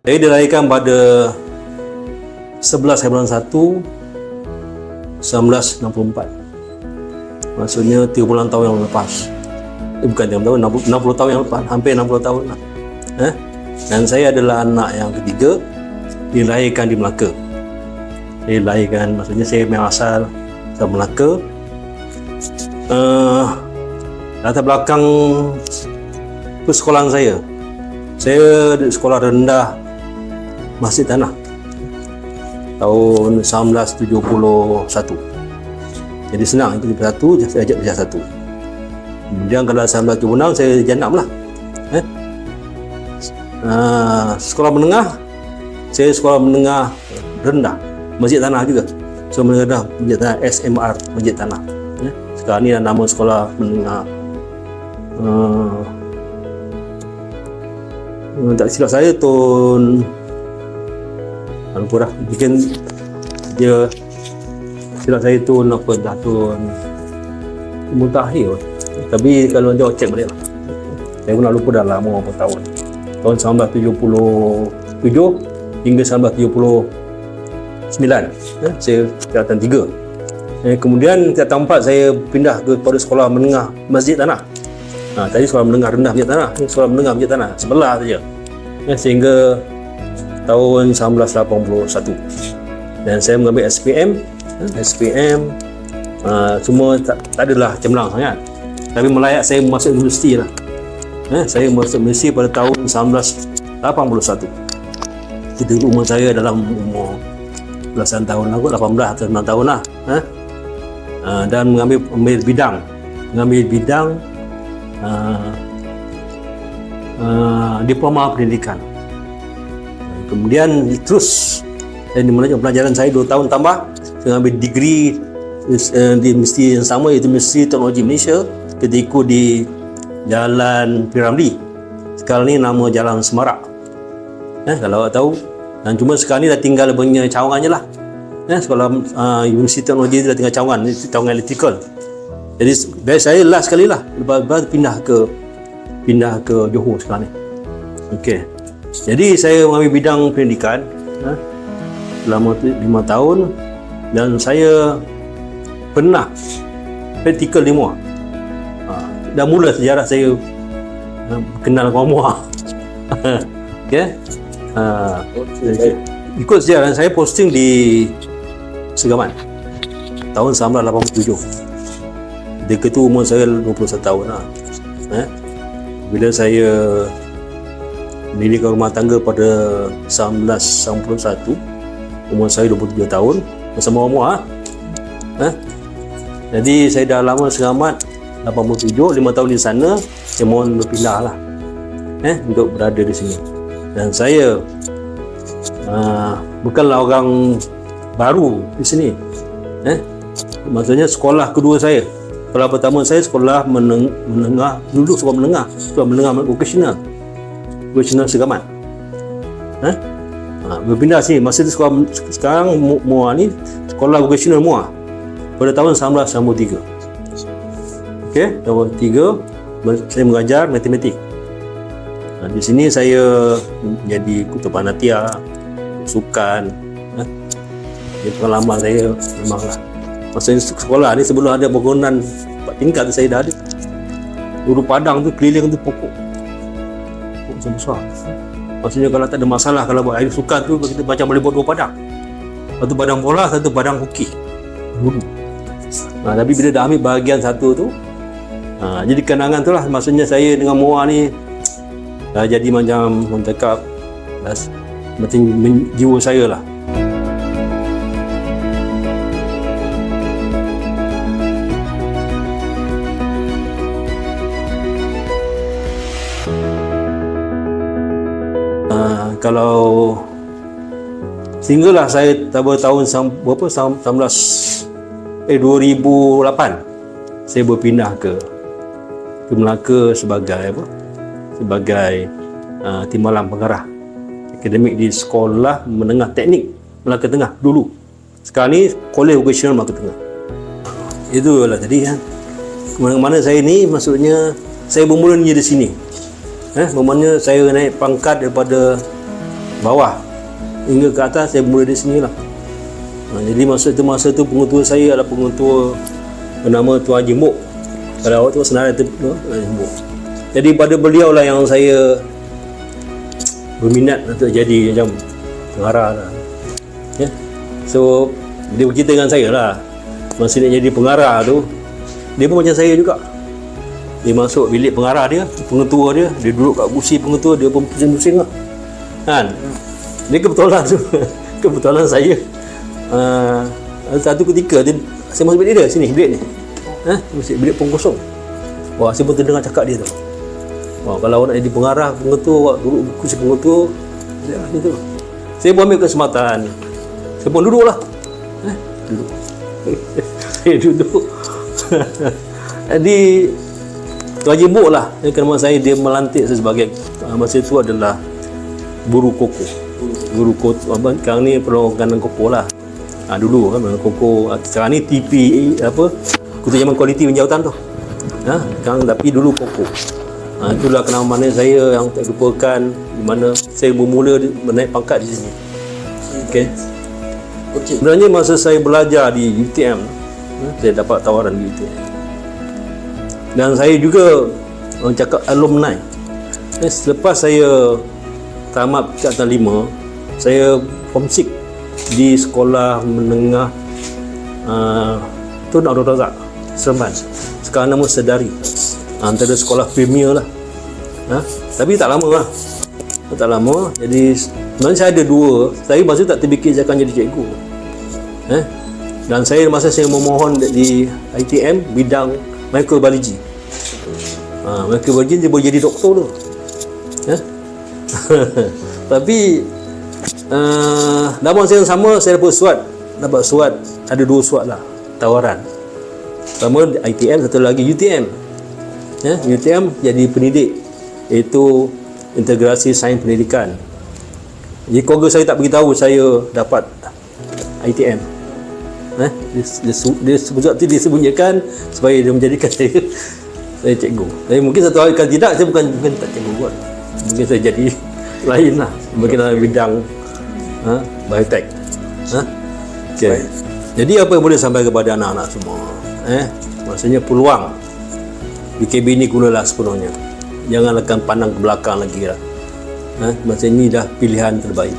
Saya dilahirkan pada 11 bulan 1 1964. Maksudnya 30 tahun yang lepas. Bukan 30 tahun, 60 tahun yang lepas, hampir 60 tahun lah. Dan saya adalah anak yang ketiga, dilahirkan di Melaka. Saya dilahirkan, maksudnya saya asal dari Melaka. Latar belakang persekolahan saya di sekolah rendah Masjid Tanah tahun 1971. Jadi senang, itu satu, saya ajak dia satu. Kemudian kalau 1976 saya jenam lah. Sekolah menengah, saya sekolah menengah rendah Masjid Tanah juga. So menengah Masjid Tanah, SMR Masjid Tanah. Sekarang ni nama sekolah menengah. Tak silap saya tahun lupa dah, mungkin dia silap saya tahun apa dah, tahun mutakhir. Tapi kalau dia cek balik lah, saya pun nak lupa dah lama berapa tahun. Tahun 1977 hingga 1979 saya tingkatan 3. Kemudian tingkatan 4 saya pindah kepada sekolah menengah Masjid Tanah. Tadi sekolah menengah rendah Masjid Tanah, ini sekolah menengah Masjid Tanah, sebelah saja. Sehingga tahun 1981. Dan saya mengambil SPM. Semua tak adalah cemerlang sangat. Tapi melayak saya masuk universiti lah. Saya masuk universiti pada tahun 1981. Kita umur saya dalam umur belasan tahun lah, 18 atau 9 tahun lah. Dan mengambil bidang diploma pendidikan. Kemudian terus pelajaran saya 2 tahun tambah, saya ambil degree di universiti yang sama, iaitu Universiti Teknologi Malaysia, ketika di Jalan Piramli. Sekarang ni nama Jalan Semarak. Kalau awak tahu. Dan cuma sekarang ni dah tinggal punya Cawangan je lah. Sekolah Universiti Teknologi dah tinggal Cawangan, Cawangan Electrical. Jadi saya last sekali lah, lepas pindah ke Johor sekarang ni. Okey. Jadi saya mengambil bidang pendidikan selama 5 tahun, dan saya pernah praktikal di MUA. Dah mula sejarah saya kenal dengan MUA. Okey. Ikut sejarah saya posting di Segamat tahun 1987. Ketika itu umur saya 21 tahun lah. Bila saya mendirikan rumah tangga pada 1991, umur saya 23 tahun, bersama umur Jadi saya dah lama Segamat 87, 5 tahun di sana. Saya mohon berpindah lah untuk berada di sini. Dan saya bukanlah orang baru di sini. Maksudnya sekolah kedua saya. Sekolah pertama saya sekolah menengah, dulu sekolah menengah vocational Segamat. Berpindah sini. Masa itu sekarang MUA ni sekolah vocational MUA pada tahun 1993. Okey, tahun 3 saya mengajar matematik. Di sini saya menjadi ketua panitia, sukan. Pengalaman saya memanglah. Masa sekolah ni sebelum ada bangunan 4 tingkat, saya dah ada. Dulu padang tu keliling tu pokok besar. Maksudnya kalau tak ada masalah, kalau buat air sukan tu kita macam boleh buat 2 padang. Satu padang bola, satu padang hoki dulu. Tapi bila dah ambil bahagian satu tu, jadi kenangan tu lah. Maksudnya saya dengan Moa ni jadi macam orang cakap macam jiwa saya lah. Kalau sehinggalah saya tahun 2008 saya berpindah ke Melaka sebagai timbalan pengarah akademik di Sekolah Menengah Teknik Melaka Tengah dulu. Sekarang ni Kolej Vocasional Melaka Tengah. Itulah tadi kan. Mana saya ni maksudnya saya bermula di sini. Bermakna saya naik pangkat daripada bawah hingga ke atas, saya bermula di sini lah. Jadi masa tu pengetua saya adalah pengetua bernama Tuan Haji Mok. Pada waktu senarai tu Haji Mok. Jadi pada beliau lah yang saya berminat untuk jadi macam pengarah lah. So dia bercerita dengan saya lah, masa nak jadi pengarah tu dia pun macam saya juga. Dia masuk bilik pengarah dia, pengetua dia duduk kat kursi pengetua, dia pun pusing-pusing lah kan. Dia kebetulan saya satu ketika saya masuk bilik dia sini, bilik ni bilik pun kosong. Wah, saya pun terdengar cakap dia tu, wah, kalau nak jadi pengarah pengetua, awak duduk kursi pengetua gitu. Saya pun ambil kesempatan, saya pun duduk lah duduk. Saya duduk. Jadi Tuan Haji Mok lah kerana saya, dia melantik saya sebagai masa itu adalah guru koko. Guru koko sekarang ni perlombaan koko lah. Dulu kan koko, sekarang ni TP Ketua Jaman Kualiti Penjawatan tu. Sekarang tapi dulu koko. Itulah kenapa mana saya yang tak lupakan di mana saya bermula menaik pangkat di sini. Okey. Sebenarnya masa saya belajar di UTM, saya dapat tawaran di UTM. Dan saya juga orang cakap alumni. Selepas saya tamat tingkatan 5, saya form 6 di Sekolah Menengah Tun Abdul Razak Seremban. Sekarang nama Sedari. Antara sekolah premier lah. Tapi tak lama lah. Tak lama. Jadi sebenarnya saya ada dua. Saya masa tak terfikir saya akan jadi cikgu. Dan saya masa saya memohon di ITM bidang microbiology. Microbiology dia boleh jadi doktor tu. Tapi dalam masa yang sama saya dapat surat, ada dua surat lah tawaran. Pertama ITM, satu lagi UTM. UTM jadi pendidik, iaitu integrasi sains pendidikan. Jadi keluarga saya tak beritahu saya dapat ITM. Dia sebab tu dia sembunyikan supaya dia menjadikan saya cikgu. Tapi mungkin satu hari kalau tidak, saya bukan tak cikgu buat. Mungkin saya jadi lain lah, mungkin dalam bidang biotech. Okay. Jadi apa yang boleh sampai kepada anak-anak semua? Maksudnya peluang BKB ni gunalah sepenuhnya. Jangan akan pandang ke belakang lagi lah. Maksudnya ini dah pilihan terbaik.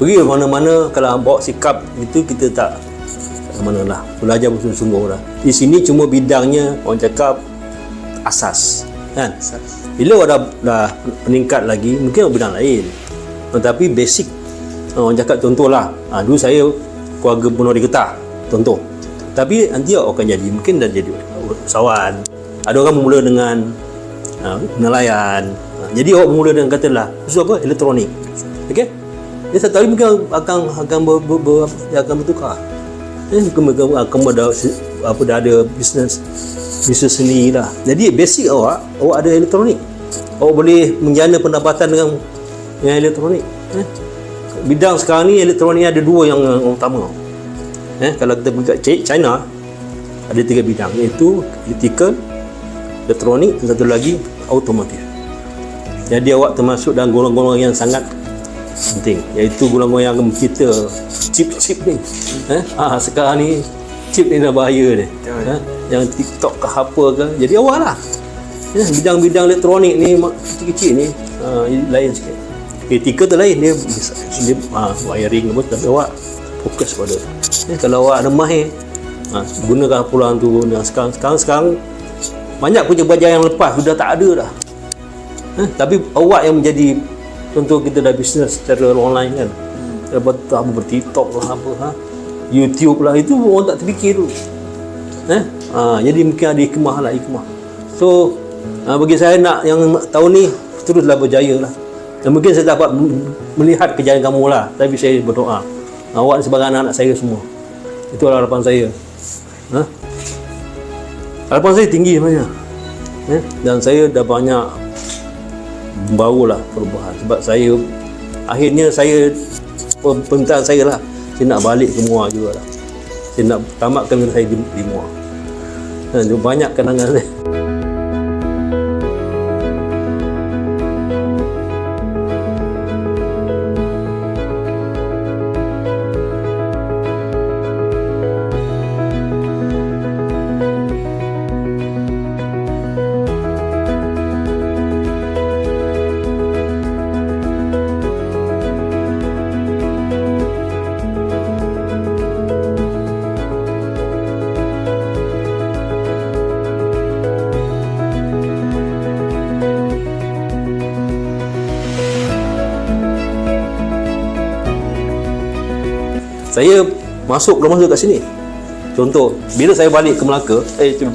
Pergi ke mana-mana, kalau bawa sikap itu kita tak mana lah, belajar bersungguh-sungguh lah. Di sini cuma bidangnya orang cakap asas kan. Bila dah meningkat lagi mungkin bidang lain, tetapi basic orang cakap contohlah, dulu saya keluarga penuh di Getah contoh, tapi nanti akan jadi mungkin dah jadi usahawan. Ada orang memula dengan nelayan, jadi awak memula dengan katalah apa elektronik. Okey, dia satu hari mungkin akan bertukar. Kamu dah ada bisnes sendiri lah. Jadi basic awak ada elektronik. Awak boleh menjana pendapatan dengan elektronik. Bidang sekarang ni elektronik ada dua yang utama. Kalau kita pergi kat China ada 3 bidang, iaitu electrical, elektronik dan satu lagi automotif. Jadi awak termasuk dalam golongan-golongan yang sangat penting, iaitu golongan yang kita chip ni. Sekarang ni chip ni dah bahaya ni. Yang TikTok ke apa ke, jadi awak lah. Bidang-bidang elektronik ni kecil-kecil ni lain sikit. Etika tu lain, dia wiring apa, tapi awak fokus pada kalau awak ada mahir, gunakan peluang tu. Sekarang banyak kerja-kerja yang lepas sudah tak ada dah. Tapi awak yang menjadi, contoh kita dah bisnes secara online kan, dapat apa ber-TikTok lah apa, YouTube lah, itu orang tak terfikir tu. Jadi mungkin ada hikmah. So bagi saya nak yang tahun ni teruslah berjaya lah. Dan mungkin saya dapat melihat kejayaan kamu lah. Tapi saya berdoa awak sebagai anak-anak saya semua, itu adalah harapan saya. Harapan saya tinggi sebenarnya. Dan saya dah banyak membawalah perubahan. Sebab saya akhirnya permintaan saya lah, saya nak balik ke Muar juga lah. Saya nak tamatkan saya di Muar. Dan banyak kenangan saya. Saya belum masuk kat sini. Contoh, bila saya balik ke Melaka,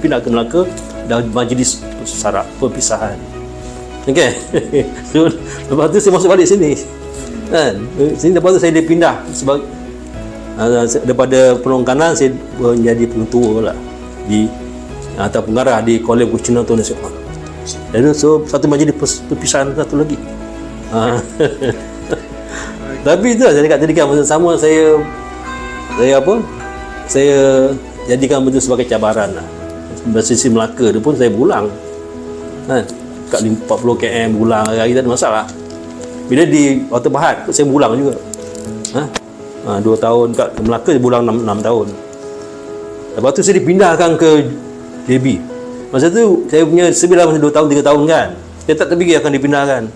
pindah ke Melaka, dah majlis syarat perpisahan. Okey. So, lepas tu saya masuk balik sini. Kan? Sini lepas tu saya pindah sebagai daripada penolong kanan saya menjadi pengetua lah atau pengarah di Kolej Kuchina Tahun Nasional. Dan so satu majlis perpisahan satu lagi. Tapi itu saya cakap tadi kan, masa sama saya jadikan benda sebagai cabaran lah. Dari sisi Melaka tu pun saya berulang kan, kat 40 km berulang hari tak ada masalah. Bila di Kota Berhad saya berulang juga 2 tahun kat Melaka, saya berulang 6 tahun. Lepas tu saya dipindahkan ke JB. Masa tu saya punya sebilah masa 2 tahun 3 tahun kan, saya tak terfikir akan dipindahkan.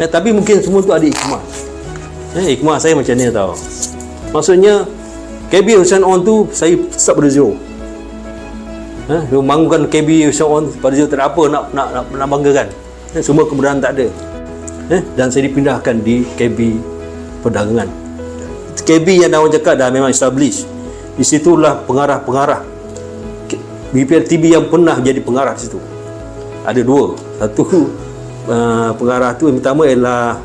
Tapi mungkin semua tu ada hikmah. Hikmah saya macam ni tau. Maksudnya KB Hussein On tu saya start pada zero. Membangunkan KB Hussein On pada zero, tak ada apa nak banggakan. Semua kemudahan tak ada. Dan saya dipindahkan di KB Perdagangan. KB yang orang cakap dah memang established. Di situlah pengarah-pengarah BPLTB yang pernah jadi pengarah di situ. Ada 2. Satu pengarah tu yang pertama ialah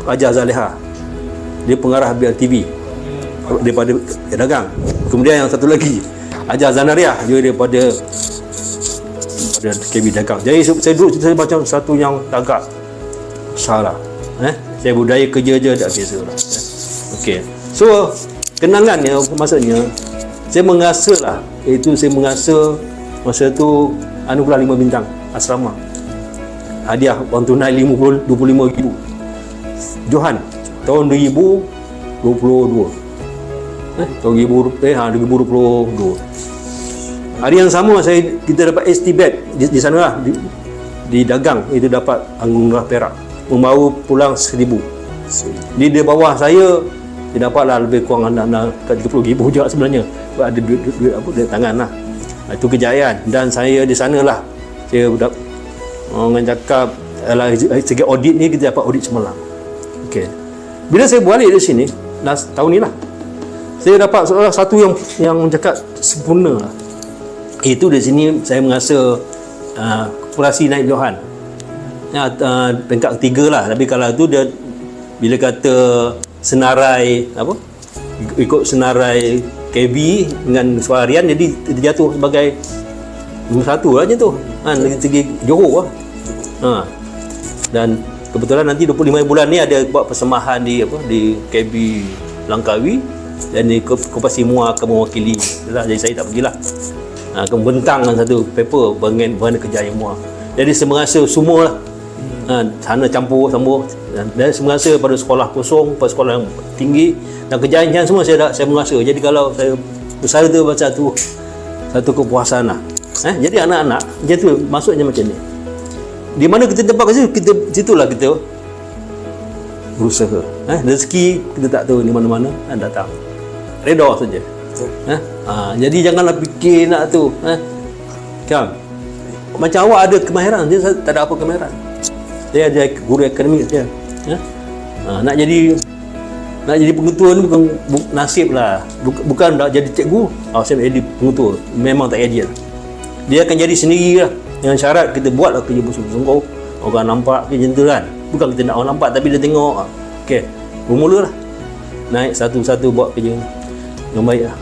Raja Zaleha. Dia pengarah BLTV daripada Dagang. Kemudian yang satu lagi Haji Zanariah, dia daripada KB Dagang. Jadi saya duduk saya macam satu yang agak salah. Saya budaya kerja je tak biasa lah. Okey. So kenangannya maksudnya saya mengasah lah, iaitu saya mengasah masa tu anugerah 5 bintang asrama. Hadiah wang tunai 25,000. Johan tahun 2022. Tahun 2022. Hari yang sama kita dapat ST bag di sana lah, di Dagang, itu dapat anugerah perak, membawa pulang 1,000. Di bawah saya dia dapatlah lebih kurang kat 30,000 juga sebenarnya. Sebab ada duit tangan lah. Itu kejayaan. Dan saya di sanalah saya orang cakap segi audit ni, kita dapat audit semalam. Okey. Bila saya balik di sini tahun ni lah, saya dapat satu yang cakap sempurna lah. Itu di sini saya mengasah korporasi naik Johan. Peringkat ketiga lah. Tapi kalau tu dia bila kata senarai ikut senarai KB dengan suara harian, jadi dia jatuh sebagai nombor 1 lah macam tu dari segi Johor lah. Dan kebetulan nanti 25 bulan ni ada buat persembahan di KB Langkawi, dan di Koperasi Muar akan mewakili lah. Jadi saya tak pergilah, membentang satu paper mengenai kejayaan Muar. Jadi saya merasa semua lah sana campur Dan saya merasa pada sekolah kosong, pada sekolah yang tinggi dan kejayaan semua saya merasa. Jadi kalau saya besar tu macam satu kepuasan lah. Jadi anak-anak macam tu maksudnya macam ni. Di mana kita tempat kat situ, situlah kita berusaha. Rezeki kita tak tahu di mana-mana datang. Redha saja. Jadi janganlah fikir nak tu. Kan? Macam awak ada kemahiran, dia tak ada apa kemahiran. Dia ada guru akademik saja. Nak jadi pengetua ni bukan nasib lah. Bukan nak jadi cikgu, saya jadi pengetua. Memang tak ideal. Dia akan jadi sendiri lah. Dengan syarat kita buatlah kerja bersungguh-sungguh. Orang nampak kerja macam tu kan. Bukan kita nak orang nampak, tapi dia tengok. Okey, bermula lah. Naik satu-satu buat kerja yang baik lah.